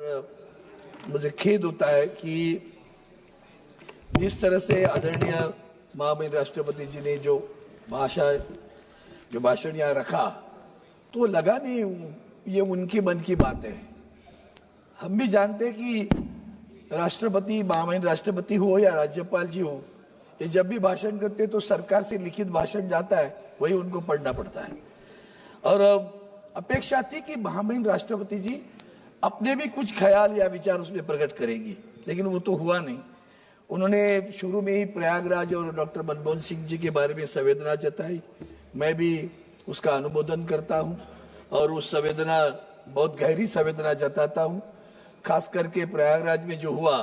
मुझे खेद होता है कि जिस तरह से आदरणीय महामहिम राष्ट्रपति जी ने जो भाषण यहाँ रखा, तो लगा नहीं ये उनके मन की बात है। हम भी जानते हैं कि राष्ट्रपति, महामहिम राष्ट्रपति हो या राज्यपाल जी हो, ये जब भी भाषण करते तो सरकार से लिखित भाषण जाता है, वही उनको पढ़ना पड़ता है। और अपेक्षा थी कि महामहिम राष्ट्रपति जी अपने भी कुछ ख्याल या विचार उसमें प्रकट करेंगे, लेकिन वो तो हुआ नहीं। उन्होंने शुरू में ही प्रयागराज और डॉक्टर मनमोहन सिंह जी के बारे में संवेदना जताई। मैं भी उसका अनुमोदन करता हूं और उस संवेदना, बहुत गहरी संवेदना जताता हूं। खास करके प्रयागराज में जो हुआ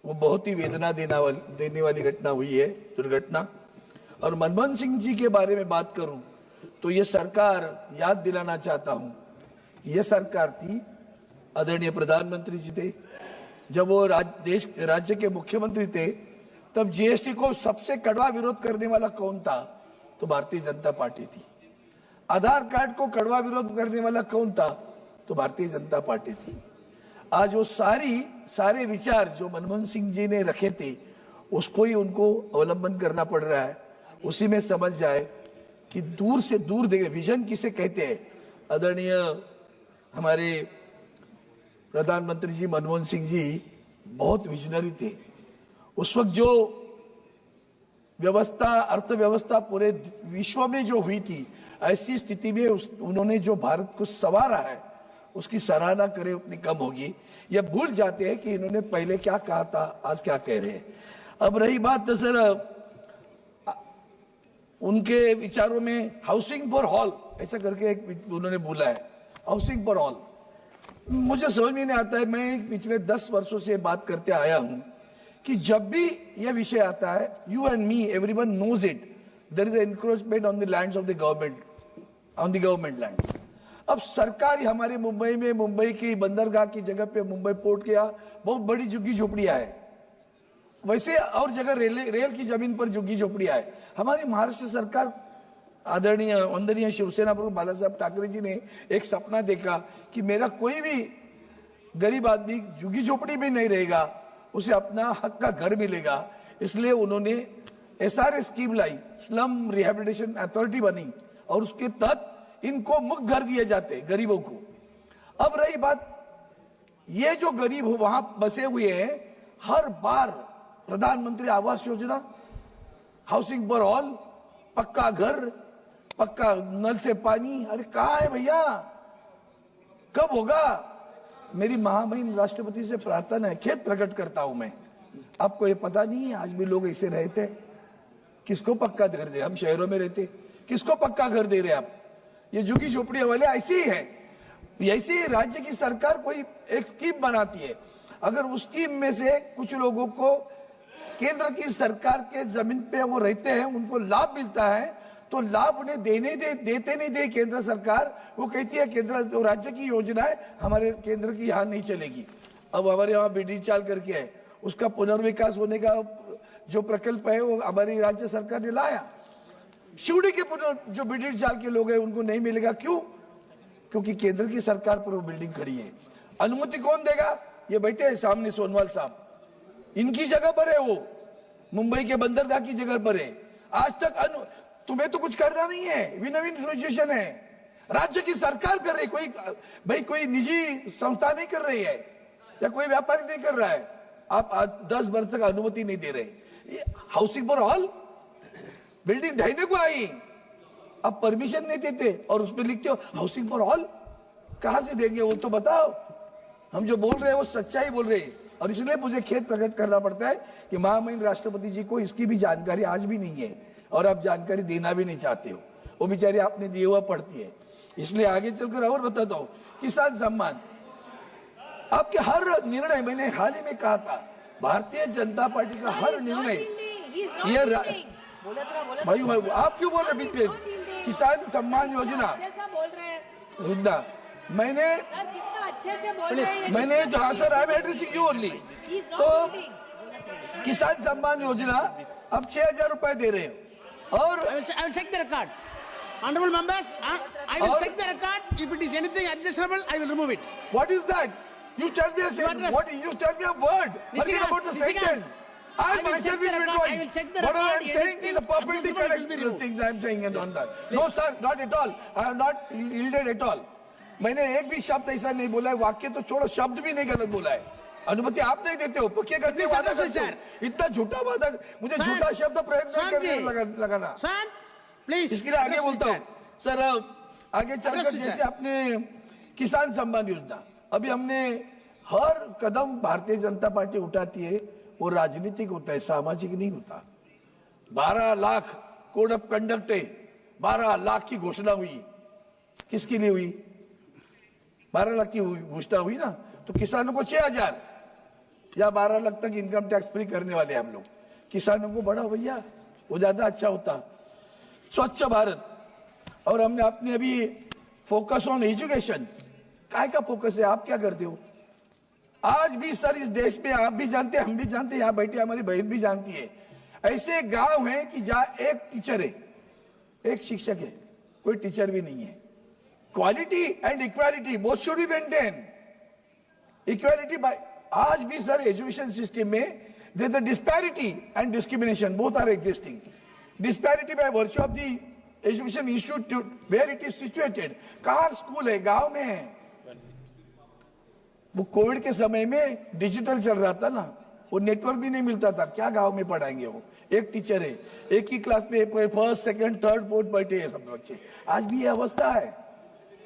वो बहुत ही वेदना देने वाली घटना हुई है, दुर्घटना। और मनमोहन सिंह जी के बारे में बात करूं तो ये सरकार, याद दिलाना चाहता हूं, ये सरकार थी, आदरणीय प्रधानमंत्री जी थे, जब वो राज्य के मुख्यमंत्री थे, तब जीएसटी को सबसे कड़वा विरोध करने वाला कौन था? तो भारतीय जनता पार्टी थी। आधार कार्ड को कड़वा विरोध करने वाला कौन था? तो भारतीय जनता पार्टी थी। आज वो सारे विचार जो मनमोहन सिंह जी ने रखे थे, उसको ही उनको अवलंबन करना पड़ रहा है। उसी में समझ जाए कि दूर से दूर देखे, विजन किसे कहते हैं। आदरणीय हमारे प्रधानमंत्री जी मनमोहन सिंह जी बहुत विजनरी थे। उस वक्त जो अर्थव्यवस्था पूरे विश्व में जो हुई थी, ऐसी स्थिति में उन्होंने जो भारत को संवारा है, उसकी सराहना करें उतनी कम होगी। ये भूल जाते हैं कि इन्होंने पहले क्या कहा था, आज क्या कह रहे हैं। अब रही बात तो सर उनके विचारों में हाउसिंग फॉर ऑल ऐसा करके एक उन्होंने बोला है, हाउसिंग फॉर ऑल। मुझे समझ में नहीं आता है। मैं पिछले 10 वर्षों से बात करते आया हूं कि जब भी यह विषय आता है, you and me, everyone knows it, there is encroachment on the lands of the government, on the government land. अब सरकार हमारे मुंबई में, मुंबई की बंदरगाह की जगह पे, मुंबई पोर्ट के यहाँ बहुत बड़ी झुग्गी झोपड़ियां है। वैसे और जगह रेल की जमीन पर झुग्गी झोपड़ियां है। हमारी महाराष्ट्र सरकार, आदरणीय वंदनीय शिवसेना प्रमुख बाला साहब ठाकरे जी ने एक सपना देखा कि मेरा कोई भी गरीब आदमी झुग्गी झोपड़ी में नहीं रहेगा, उसे अपना हक का घर मिलेगा। इसलिए उन्होंने SRA स्कीम लाई, स्लम रिहेबिलिटेशन अथॉरिटी बनी, और उसके तहत इनको मुफ्त घर दिए जाते गरीबों को। अब रही बात, ये जो गरीब वहां बसे हुए हैं, हर बार प्रधानमंत्री Awas Yojana, housing for all, पक्का घर, पक्का नल से पानी, अरे कहाँ है भैया, कब होगा? मेरी महामहिम राष्ट्रपति से प्रार्थना है, खेद प्रकट करता हूं मैं। आपको ये पता नहीं है, आज भी लोग ऐसे रहते। किसको पक्का घर दे? हम शहरों में रहते, किसको पक्का घर दे रहे आप? ये झुग्गी झोपड़ी वाले ऐसे ही है। ऐसे ही राज्य की सरकार कोई एक स्कीम बनाती है, अगर उस स्कीम में से कुछ लोगों को केंद्र की सरकार के जमीन पे वो रहते हैं, उनको लाभ मिलता है, तो लाभ उन्हें देते नहीं दे केंद्र सरकार। वो कहती है केंद्र, तो राज्य की योजना है, हमारे केंद्र की यहाँ नहीं चलेगी। अब हमारे यहाँ बीडी चाल करके है, उसका पुनर्विकास होने का जो प्रकल्प है वो हमारी राज्य सरकार ने लाया। शिवड़ी के जो बीडी चाल के लोग हैं उनको नहीं मिलेगा। क्यों? क्योंकि केंद्र की सरकार पर वो बिल्डिंग खड़ी है। अनुमति कौन देगा? ये बैठे हैं सामने सोनवाल साहब, इनकी जगह पर है, वो मुंबई के बंदरगाह की जगह पर है। आज तक तुम्हें तो कुछ करना नहीं है, विन विन सिचुएशन है, राज्य की सरकार कर रही, कोई निजी संस्था नहीं कर रही है या कोई व्यापारी नहीं कर रहा है। आप 10 वर्ष तक अनुमति नहीं दे रहे। हाउसिंग फॉर ऑल बिल्डिंग ढहने को आई, अब परमिशन नहीं देते और उसमें लिखते हो हाउसिंग फॉर ऑल। कहां से देंगे वो तो बताओ। हम जो बोल रहे हैं वो सच्चाई बोल रहे हैं, और इसलिए मुझे खेद प्रकट करना पड़ता है कि महामहिम राष्ट्रपति जी को इसकी भी जानकारी आज भी नहीं है, और आप जानकारी देना भी नहीं चाहते हो। वो बेचारी आपने दिया हुआ पढ़ती है। इसलिए आगे चलकर और बताता हूं, किसान सम्मान, आपके हर निर्णय, मैंने हाल ही में कहा था, भारतीय जनता पार्टी का हर निर्णय, ये भाई आप क्यों बोल रहे बीच में? किसान सम्मान योजना, मैंने जहां sir I am addressing you only, तो किसान सम्मान योजना अब 6,000 रुपए दे रहे हैं। और I will check the record. Honorable members, I will check the record. If it is anything objectionable, I will remove it. What is that? You tell me a sentence. What? You tell me a word. Forget about the sentence. I myself will withdraw. What I am saying is a perfectly correct things I am saying and on that. No sir, not at all. I have not yielded at all. मैंने एक भी शब्द ऐसा नहीं बोला है, वाक्य तो छोड़ो, शब्द भी नहीं गलत बोला है। अनुमति आप नहीं देते हो, पक्के करते वादा करते हो। इतना झूठा वादा, मुझे झूठा शब्द प्रयोग करने लगाना। प्लीज इसके लिए आगे बोलता हूँ सर। आगे चलकर जैसे आपने किसान सम्मान योजना, अभी हमने हर कदम भारतीय जनता पार्टी उठाती है वो राजनीतिक होता है, सामाजिक नहीं होता। 12 लाख कोड ऑफ कंडक्ट है, 12 लाख की घोषणा हुई, किसके लिए हुई? 12 लाख की घोषणा हुई ना, तो किसानों को 6000 या 12 लाख तक इनकम टैक्स फ्री करने वाले हम लोग। किसानों को बढ़ा भैया, वो ज्यादा अच्छा होता। स्वच्छ भारत, और हमने अपने अभी फोकस ऑन एजुकेशन, काय का फोकस है? आप क्या करते हो? आज भी सर इस देश में आप भी जानते हैं, हम भी जानते हैं, यहाँ बैठे हमारी बहन भी जानती है, ऐसे गांव हैं कि जहां एक टीचर है, एक शिक्षक है, कोई टीचर भी नहीं है। Quality and equality both should be maintain. Equality by, आज भी सर एजुकेशन सिस्टम में there is a disparity and discrimination, both are existing. Disparity by virtue of the education institute where it is situated. कहाँ school है? गांव में है। वो Covid के समय में डिजिटल चल रहा था ना, वो नेटवर्क भी नहीं मिलता था, क्या गांव में पढ़ाएंगे? वो एक टीचर है, एक ही क्लास में फर्स्ट सेकंड थर्ड फोर्थ बैठे हैं सब बच्चे। आज भी ये अवस्था है।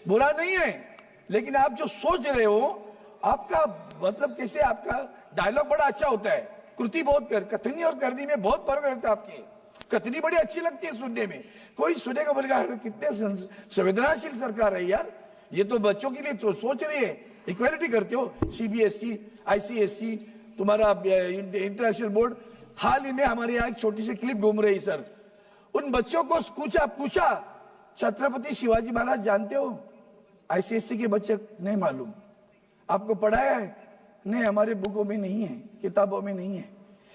बुरा नहीं है, लेकिन आप जो सोच रहे हो, आपका मतलब कैसे, आपका डायलॉग बड़ा अच्छा होता है, कृति बहुत कथनी और करनी में बहुत फर्क रहता है। आपकी कथनी बड़ी अच्छी लगती है सुनने में, कोई सुनेगा बोलेगा कितने संवेदनशील सरकार है यार, ये तो बच्चों के लिए तो सोच रही है। इक्वालिटी करते हो, सीबीएसई, आईसीएसई, तुम्हारा इंटरनेशनल बोर्ड। हाल ही में हमारे यहाँ एक छोटी सी क्लिप घूम रही सर, उन बच्चों को पूछा छत्रपति शिवाजी महाराज जानते हो? आईसीएसई के बच्चे नहीं मालूम। आपको पढ़ाया है? नहीं, हमारे बुकों में नहीं है, किताबों में नहीं है।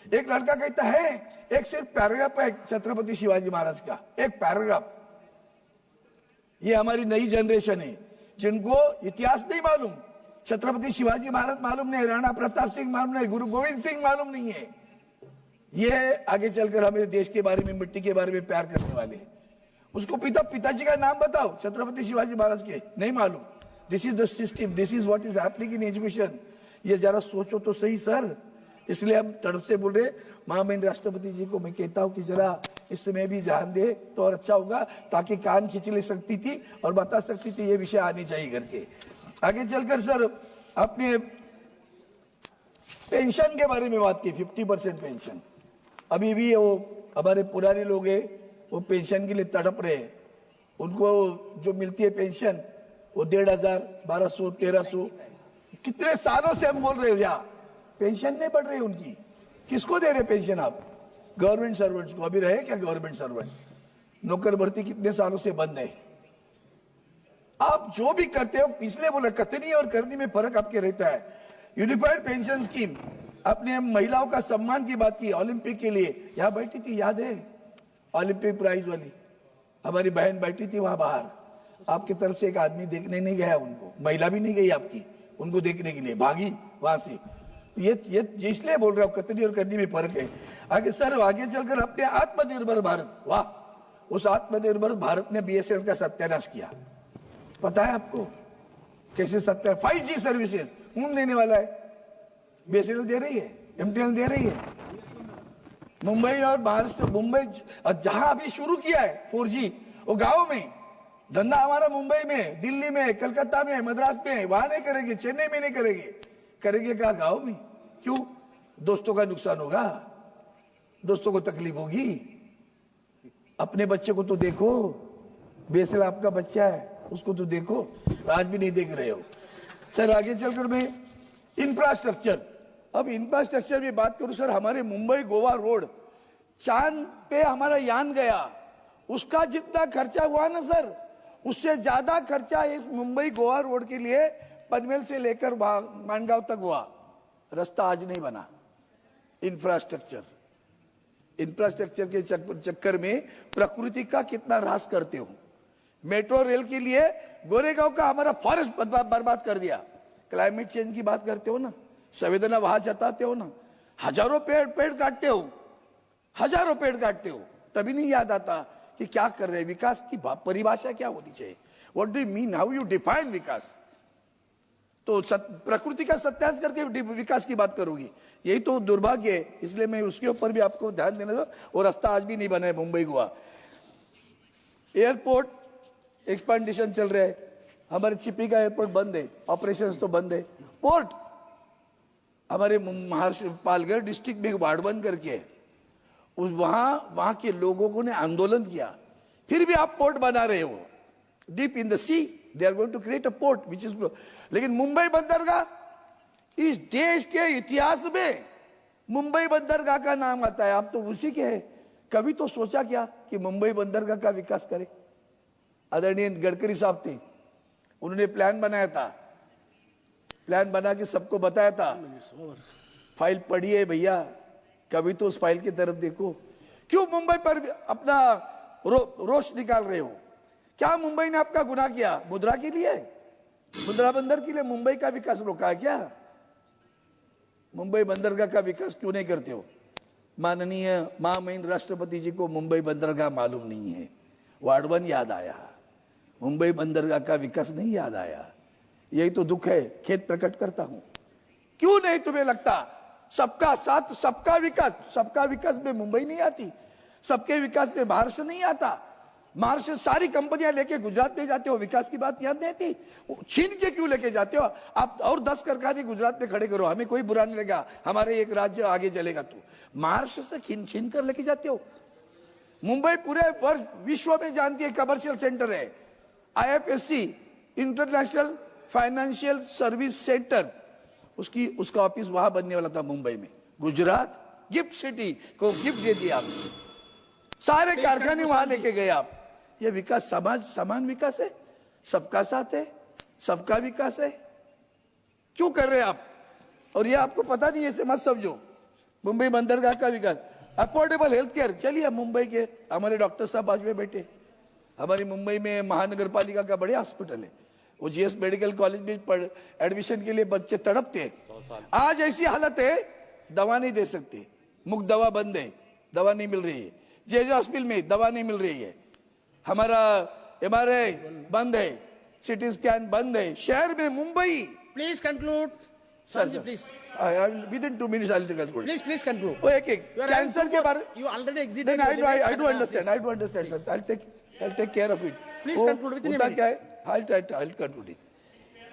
एक लड़का कहता है, एक सिर्फ पैराग्राफ है छत्रपति शिवाजी महाराज का, एक पैराग्राफ। ये हमारी नई जनरेशन है जिनको इतिहास नहीं मालूम, छत्रपति शिवाजी महाराज मालूम नहीं, राणा प्रताप सिंह मालूम नहीं, गुरु गोविंद सिंह मालूम नहीं है। ये आगे चलकर हमें देश के बारे में, मिट्टी के बारे में प्यार करने वाले। उसको पिताजी का नाम बताओ छत्रपति शिवाजी महाराज के, नहीं मालूम। This is the system, this is what is happening in education. ये जरा सोचो तो सही सर। इसलिए हम तरफ से बोल रहे, महामहिम राष्ट्रपति जी को मैं कहता हूं कि जरा इसमें भी ध्यान दे तो और अच्छा होगा, ताकि कान खींच ले सकती थी और बता सकती थी ये विषय आनी चाहिए करके। आगे चलकर सर आपने पेंशन के बारे में बात की, 50% पेंशन। अभी भी वो हमारे पुराने लोग हैं, वो पेंशन के लिए तड़प रहे हैं। उनको जो मिलती है पेंशन, वो 1500, 1200, 1300, कितने सालों से हम बोल रहे हो यहाँ पेंशन नहीं बढ़ रही उनकी। किसको दे रहे पेंशन आप? गवर्नमेंट सर्वेंट्स को। अभी रहे क्या गवर्नमेंट सर्वेंट? नौकर भर्ती कितने सालों से बंद है। आप जो भी करते हो, इसलिए बोला कथनी और करनी में फर्क आपके रहता है। यूनिफाइड पेंशन स्कीम, आपने महिलाओं का सम्मान की बात की, ओलंपिक के लिए यहाँ बैठी थी, याद है? ओलंपिक प्राइज वाली हमारी बहन बैठी थी वहां बाहर, आपकी तरफ से एक आदमी देखने नहीं गया उनको, महिला भी नहीं गई आपकी उनको देखने के लिए, भागी वहां से। ये इसलिए बोल रहा हूं कथनी और करनी में फर्क है। आगे सर आगे चलकर अपने आत्मनिर्भर भारत, वाह, उस आत्मनिर्भर भारत ने बीएसएनएल का सत्यानाश किया। पता है आपको कैसे सत्या? 5G सर्विसेज कौन देने वाला है? बीएसएनएल दे रही है, एमटीएनएल दे रही है। मुंबई और महाराष्ट्र, मुंबई जहां अभी शुरू किया है 4G, वो गांव में धंधा हमारा मुंबई में, दिल्ली में, कलकत्ता में, मद्रास में, वहां नहीं करेंगे, चेन्नई में नहीं करेंगे, करेंगे क्या? गांव में। क्यों? दोस्तों का नुकसान होगा, दोस्तों को तकलीफ होगी। अपने बच्चे को तो देखो, बेसल आपका बच्चा है, उसको तो देखो, आज भी नहीं देख रहे हो। सर आगे चलकर मैं इंफ्रास्ट्रक्चर, अब इंफ्रास्ट्रक्चर में बात करूं सर, हमारे मुंबई गोवा रोड, चांद पे हमारा यान गया, उसका जितना खर्चा हुआ ना सर, उससे ज्यादा खर्चा इस मुंबई गोवा रोड के लिए पनवेल से लेकर मानगांव तक हुआ। रास्ता आज नहीं बना। इंफ्रास्ट्रक्चर के चक्कर में प्रकृति का कितना ह्रास करते हो। मेट्रो रेल के लिए गोरेगांव का हमारा फॉरेस्ट बर्बाद कर दिया। क्लाइमेट चेंज की बात करते हो ना, संवेदना वहां जताते हो ना, हजारों पेड़ काटते हो, हजारों पेड़ काटते हो, तभी नहीं याद आता कि क्या कर रहे हैं। विकास की परिभाषा क्या होनी चाहिए? What do you mean, how you define vikas? तो प्रकृति का सत्यानाश करके विकास की बात करोगी, यही तो दुर्भाग्य है। इसलिए मैं उसके ऊपर भी आपको ध्यान देने दो। और रास्ता आज भी नहीं बना है मुंबई गोवा। एयरपोर्ट एक्सपांडेशन चल रहा है, हमारे चिपी का एयरपोर्ट बंद है, ऑपरेशंस तो बंद है। पोर्ट हमारे महाराष्ट्र पालघर डिस्ट्रिक्ट में वार्ड बंद करके उस वहां के लोगों ने आंदोलन किया, फिर भी आप पोर्ट बना रहे हो। Deep in the sea they are going to create a port which is, लेकिन मुंबई बंदरगाह, इस देश के इतिहास में मुंबई बंदरगाह का नाम आता है, आप तो उसी के हैं। कभी तो सोचा क्या कि मुंबई बंदरगाह का विकास करे? आदरणीय गडकरी साहब थे, उन्होंने प्लान बनाया था, प्लान बना के सबको बताया था। फाइल पढ़ी है भैया, कभी तो उस फाइल की तरफ देखो। क्यों मुंबई पर अपना रोष निकाल रहे हो? क्या मुंबई ने आपका गुनाह किया? मुद्रा के लिए, मुद्रा बंदर के लिए मुंबई का विकास रोका है क्या? मुंबई बंदरगाह का विकास क्यों नहीं करते हो? माननीय महामहिम राष्ट्रपति जी को मुंबई बंदरगाह मालूम नहीं है, वार्ड 1 याद आया, मुंबई बंदरगाह का विकास नहीं याद आया। यही तो दुख है, खेद प्रकट करता हूं। क्यों नहीं तुम्हें लगता सबका साथ सबका विकास? सबका विकास में मुंबई नहीं आती, सबके विकास में महाराष्ट्र नहीं आता। महाराष्ट्र सारी कंपनियां लेके गुजरात में जाते हो, विकास की बात याद नहीं आती? छीन के क्यों लेके जाते हो आप? और 10 कारखाने गुजरात में खड़े करो, हमें कोई बुरा नहीं लगेगा, हमारे एक राज्य आगे चलेगा। तो महाराष्ट्र से छीन कर लेके जाते हो। मुंबई पूरे वर्ष विश्व में जानती है कमर्शियल सेंटर है, IFSC international financial service centre, उसका ऑफिस वहां बनने वाला था मुंबई में। गुजरात गिफ्ट सिटी को गिफ्ट दे दिया आपने, सारे कारखाने वहां लेके गए आप। ये विकास समान विकास है, सबका साथ है, सबका विकास है? क्यों कर रहे हैं आप? और ये आपको पता नहीं, ऐसे मत समझो। मुंबई बंदरगाह का विकास, अफोर्डेबल हेल्थ केयर, चलिए मुंबई के हमारे डॉक्टर साहब आज में बैठे, हमारी मुंबई में महानगर पालिका का बड़े हॉस्पिटल है, वो GS मेडिकल कॉलेज में एडमिशन के लिए बच्चे तड़पते हैं। आज ऐसी हालत है, दवा नहीं दे सकते, मुफ्त दवा बंद है, दवा नहीं मिल रही है। JJ हॉस्पिटल में दवा नहीं मिल रही है, हमारा MRI बंद है, CT स्कैन बंद है शहर में। Mumbai, please conclude sir ji, please within 2 minutes I'll conclude. Please conclude. वो एक कैंसर के बारे, you already exited. I do understand sir, I'll take care of it. Please conclude within a minute. क्या है, I'll conclude it.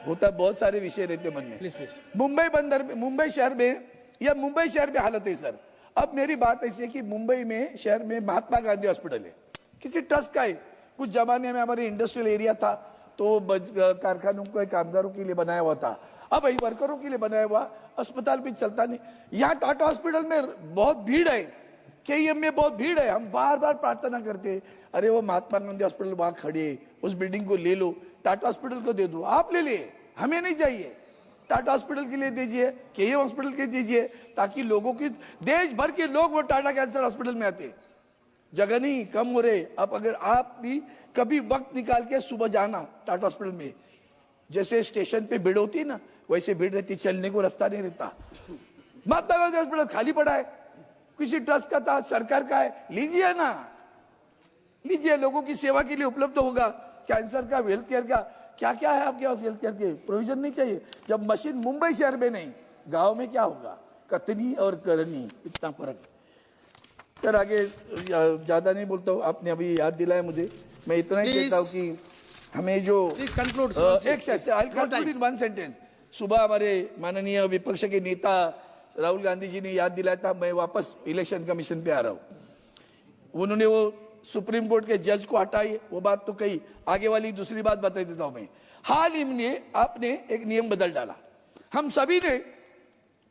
होता बहुत सारे विषय रहते मन में। प्लीज मुंबई शहर में, या मुंबई शहर में हालत है सर। अब मेरी बात ऐसी है कि मुंबई में शहर में महात्मा गांधी हॉस्पिटल है, किसी ट्रस्ट का है। कुछ जमाने में हमारे इंडस्ट्रियल एरिया था, तो कारखानों को कामगारों के लिए बनाया हुआ था, अब वही वर्करों के लिए बनाया हुआ अस्पताल भी चलता नहीं। यहाँ टाटा हॉस्पिटल में बहुत भीड़ है, KEM में बहुत भीड़ है। हम बार बार प्रार्थना करते हैं, अरे वो महात्मा गांधी हॉस्पिटल वहां खड़े है, उस बिल्डिंग को ले लो, टाटा हॉस्पिटल को दे दो। आप ले लिए, हमें नहीं चाहिए। टाटा हॉस्पिटल के लिए दीजिए, KEM हॉस्पिटल के दीजिए, ताकि लोगों की, देश भर के लोग वो टाटा कैंसर हॉस्पिटल में आते। जगह नहीं, कम हो रहे। अब अगर आप भी कभी वक्त निकाल के सुबह जाना टाटा हॉस्पिटल में, जैसे स्टेशन पे भीड़ होती है ना, वैसे भीड़ रहती, चलने को रास्ता नहीं रहता। महात्मा गांधी हॉस्पिटल खाली पड़ा है, किसी ट्रस्ट का था, सरकार का है, लीजिए ना, लीजिए, लोगों की सेवा के लिए उपलब्ध होगा। कैंसर का, हेल्थ केयर का, क्या क्या है आपके पास हेल्थ केयर के प्रोविजन नहीं चाहिए? जब मशीन मुंबई शहर में नहीं, गांव में क्या होगा? कतनी और करनी, इतना फर्क। सर आगे ज्यादा नहीं बोलता हूँ, आपने अभी याद दिलाया मुझे, मैं इतना ही कहता हूँ कि हमें जो एक वन सेंटेंस, सुबह हमारे माननीय विपक्ष के नेता राहुल गांधी जी ने याद दिलाया था, मैं वापस इलेक्शन कमीशन पे आ रहा हूं। उन्होंने वो सुप्रीम कोर्ट के जज को हटाई, वो बात तो कही, आगे वाली दूसरी बात बता देता हूं मैं। हाल ही में आपने एक नियम बदल डाला, हम सभी ने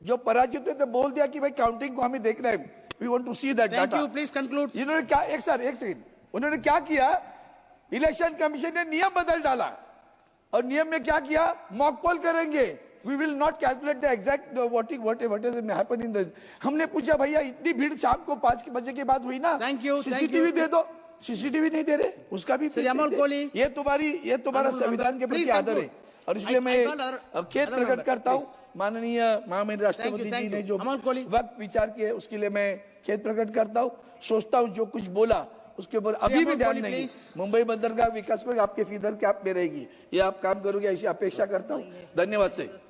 जो पराजित हुए थे बोल दिया कि भाई काउंटिंग को हमें देखना है, we want to see that data. Please conclude. इन्होंने क्या, एक सेकंड, उन्होंने क्या किया, इलेक्शन कमीशन ने नियम बदल डाला, और नियम में क्या किया, मॉक पोल करेंगे, we will not calculate the exact what is happen in the. हमने पूछा भैया इतनी भीड़ शाम को 5 बजे के बाद हुई ना, थैंक यू, CCTV दे दो, CCTV नहीं दे रहे, उसका भी ये तुम्हारा संविधान के प्रति आदर है। और इसलिए I मैं got other- खेद other प्रकट member, करता हूँ माननीय महामहिम राष्ट्रपति जी thank ने you. जो अमोल कोहली। वक्त विचार किए उसके लिए मैं खेद प्रकट करता हूँ। सोचता हूँ जो कुछ बोला उसके ऊपर अभी भी अमोल ध्यान कोहली, नहीं। please. मुंबई बंदरगाह विकास को आपके फीडर कैप में रहेगी, ये आप काम करोगे ऐसी अपेक्षा करता हूँ। धन्यवाद से।